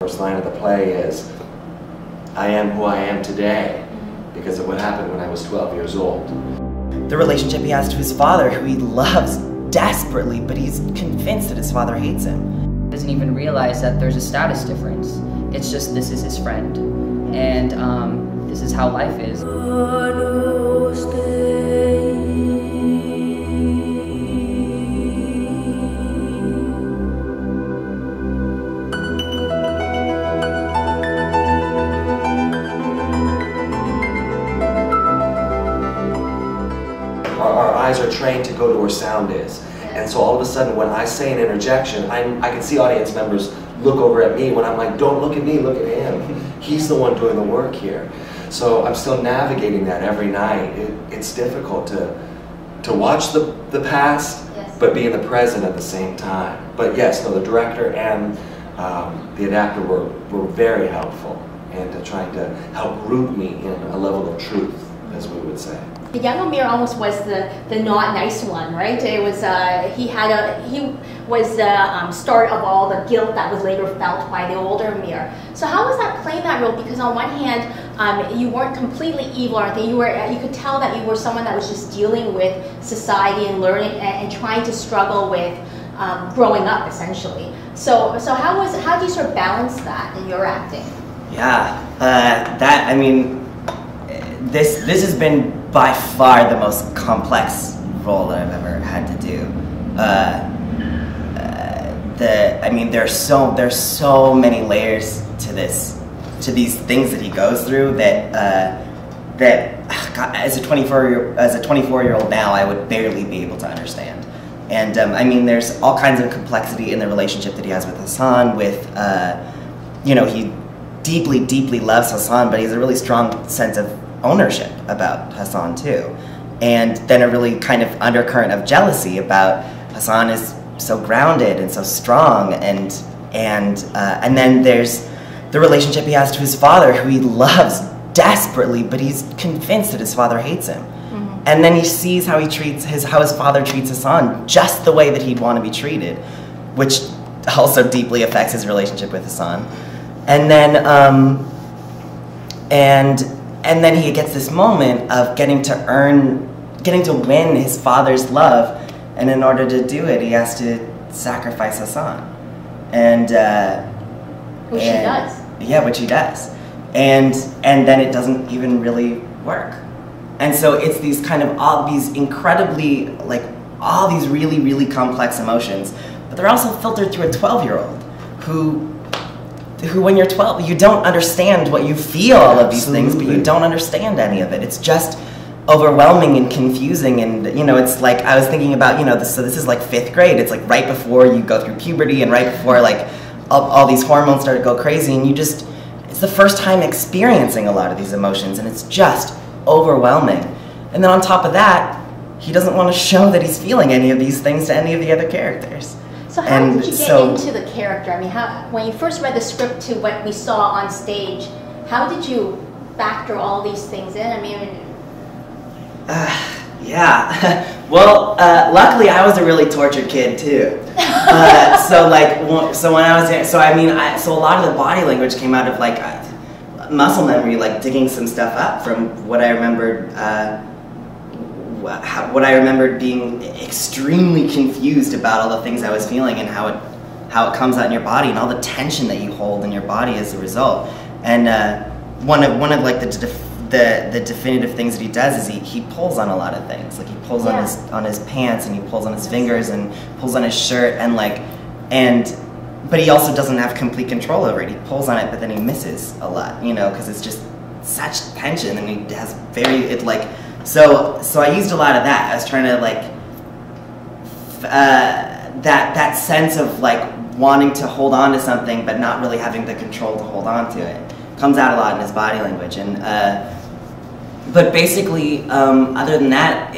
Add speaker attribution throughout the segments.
Speaker 1: First line of the play is, I am who I am today because of what happened when I was 12 years old.
Speaker 2: The relationship he has to his father, who he loves desperately, but he's convinced that his father hates him.
Speaker 3: He doesn't even realize that there's a status difference. It's just this is his friend, and this is how life is.
Speaker 1: Our eyes are trained to go to where sound is. And so all of a sudden when I say an interjection, I can see audience members look over at me when I'm like, don't look at me, look at him. He's the one doing the work here. So I'm still navigating that every night. It's difficult to watch the past, but be in the present at the same time. But yes, no, the director and the adapter were very helpful in trying to help root me in a level of truth, as we would say.
Speaker 4: The young Amir almost was the not nice one, right? It was he was the start of all the guilt that was later felt by the older Amir. So how was that playing that role? Because on one hand, you weren't completely evil or anything. You could tell that you were someone that was just dealing with society and learning and trying to struggle with growing up, essentially. So how do you sort of balance that in your acting?
Speaker 2: Yeah, I mean, this has been by far the most complex role that I've ever had to do. I mean, there's so many layers to these things that he goes through that God, as a 24-year-old now, I would barely be able to understand. And I mean, there's all kinds of complexity in the relationship that he has with Hassan. With you know, he deeply loves Hassan, but he has a really strong sense of ownership about Hassan too, and then a really kind of undercurrent of jealousy about Hassan is so grounded and so strong, and then there's the relationship he has to his father, who he loves desperately, but he's convinced that his father hates him. And then he sees how how his father treats Hassan just the way that he'd want to be treated, which also deeply affects his relationship with Hassan. And then he gets this moment of getting to win his father's love, and in order to do it, he has to sacrifice Hassan.
Speaker 4: Which he does.
Speaker 2: Yeah, which he does. And then it doesn't even really work. And so it's these kind of all these really complex emotions, but they're also filtered through a 12-year-old who when you're 12, you don't understand what you feel, all of these things, but you don't understand any of it. It's just overwhelming and confusing, and you know, it's like, I was thinking about, you know, so this is like 5th grade, it's like right before you go through puberty and right before like all these hormones start to go crazy, and it's the first time experiencing a lot of these emotions, and it's just overwhelming. And then on top of that, he doesn't want to show that he's feeling any of these things to any of the other characters.
Speaker 4: So how did you get into the character? I mean, when you first read the script to what we saw on stage, how did you factor all these things in? I mean,
Speaker 2: yeah. Well, luckily I was a really tortured kid too. So when I was, so a lot of the body language came out of like muscle memory, like digging some stuff up from what I remembered. What I remembered being extremely confused about all the things I was feeling and how it comes out in your body and all the tension that you hold in your body as a result. And one of like the definitive things that he does is he pulls on a lot of things. Like he pulls on his pants, and he pulls on his fingers, and pulls on his shirt, but he also doesn't have complete control over it. He pulls on it, but then he misses a lot, you know, because it's just such tension, and he has So I used a lot of that. I was trying to like that sense of like wanting to hold on to something but not really having the control to hold on to it. Comes out a lot in his body language, and but basically, other than that,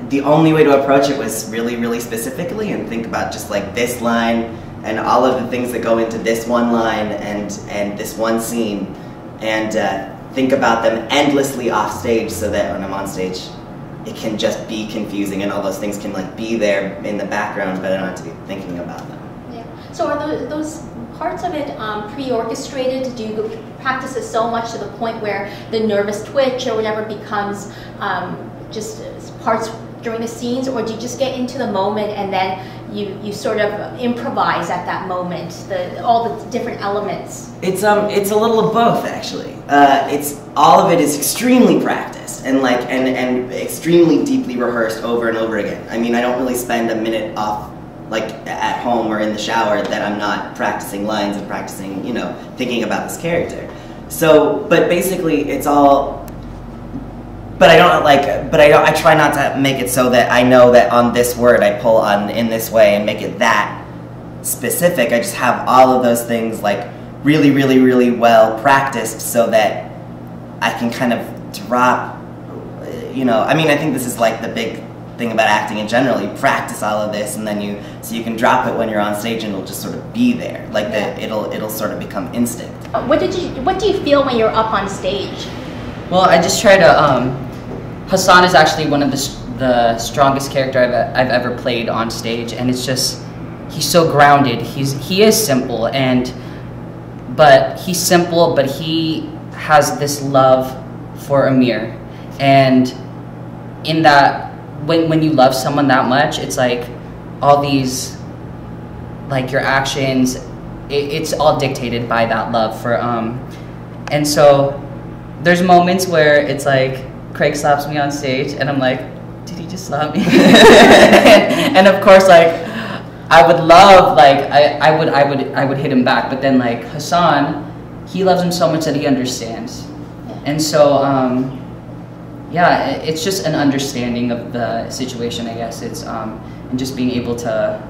Speaker 2: the only way to approach it was really specifically and think about just like this line and all of the things that go into this one line and this one scene, and think about them endlessly off stage, so that when I'm on stage, it can just be confusing, and all those things can like be there in the background, but I don't have to be thinking about them.
Speaker 4: Yeah. So are those parts of it pre-orchestrated? Do you practice it so much to the point where the nervous twitch or whatever becomes just parts during the scenes, or do you just get into the moment and then you sort of improvise at that moment, all the different elements?
Speaker 2: It's a little of both, actually. It's all of it is extremely practiced and and extremely deeply rehearsed over and over again. I mean, I don't really spend a minute off at home or in the shower that I'm not practicing lines and practicing, thinking about this character. So, but basically, it's all. But I try not to make it so that I know that on this word I pull on in this way and make it that specific. I just have all of those things really, really, really well practiced so that I can kind of drop, I mean, I think this is the big thing about acting in general. You practice all of this and then you can drop it when you're on stage and it'll just sort of be there. It'll sort of become instinct.
Speaker 4: What do you feel when you're up on stage?
Speaker 3: Well, I just try to, Hassan is actually one of the strongest character I've ever played on stage, and it's just, he's so grounded. He is simple, but he's simple, but he has this love for Amir, and in that, when you love someone that much, it's all these, your actions, it's all dictated by that love for, and so there's moments where it's Craig slaps me on stage and I'm did he just slap me? and of course I would love I would hit him back, but then Hassan, he loves him so much that he understands. And so yeah, it's just an understanding of the situation, I guess. It's and just being able to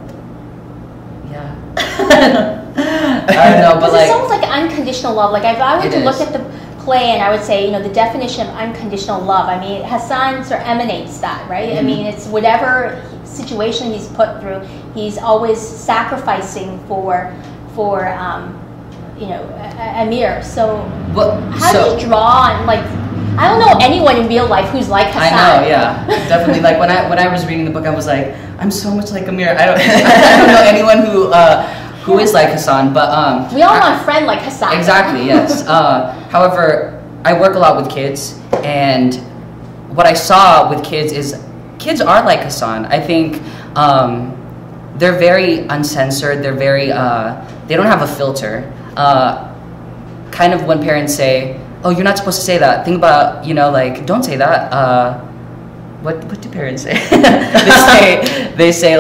Speaker 3: I don't know, but
Speaker 4: it sounds like unconditional love. If I were to look at the play and I would say, the definition of unconditional love, I mean, Hassan sort of emanates that, right? Mm-hmm. I mean, it's whatever situation he's put through, he's always sacrificing for Amir. So how do you draw on, I don't know anyone in real life who's like Hassan.
Speaker 3: I know, yeah, definitely. When I was reading the book, I was I'm so much like Amir. I don't know anyone who is like Hassan, but
Speaker 4: we all want a friend like Hassan.
Speaker 3: Exactly, yes. However, I work a lot with kids, and what I saw with kids is kids are like Hassan. I think they're very uncensored. They're very they don't have a filter. Kind of when parents say, "Oh, you're not supposed to say that," think about don't say that. What do parents say? they say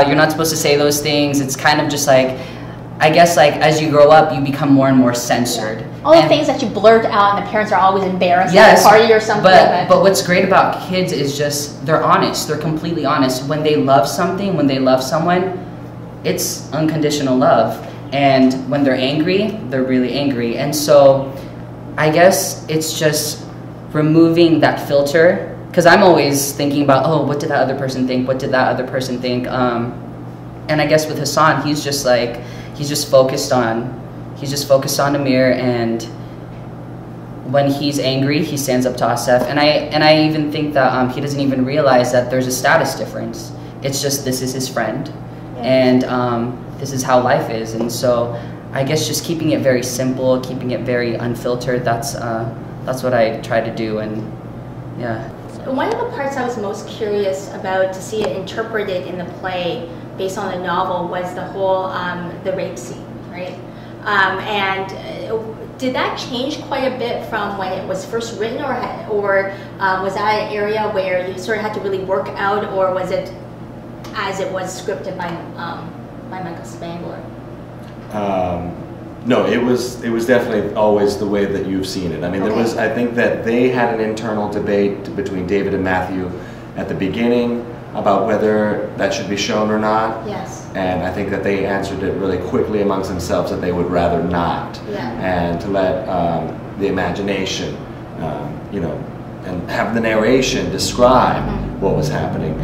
Speaker 3: you're not supposed to say those things. It's kind of just I guess as you grow up, you become more and more censored.
Speaker 4: All the things that you blurt out and the parents are always embarrassed
Speaker 3: at
Speaker 4: a party or something.
Speaker 3: But what's great about kids is just they're honest. They're completely honest. When they love something, when they love someone, it's unconditional love. And when they're angry, they're really angry. And so I guess it's just removing that filter. Because I'm always thinking about, oh, what did that other person think? What did that other person think? And I guess with Hassan, he's just focused on Amir, and when he's angry, he stands up to Asif. And I even think that he doesn't even realize that there's a status difference. It's just this is his friend, and this is how life is. And so I guess just keeping it very simple, keeping it very unfiltered. That's what I try to do, and yeah.
Speaker 4: One of the parts I was most curious about to see it interpreted in the play based on the novel was the whole the rape scene, right? And did that change quite a bit from when it was first written, or was that an area where you sort of had to really work out, or was it as it was scripted by Matthew Spangler?
Speaker 1: No, it was definitely always the way that you've seen it. I mean, I think that they had an internal debate between David and Matthew at the beginning about whether that should be shown or not.
Speaker 4: Yes.
Speaker 1: And I think that they answered it really quickly amongst themselves that they would rather not.
Speaker 4: Yeah.
Speaker 1: And to let the imagination, and have the narration describe what was happening.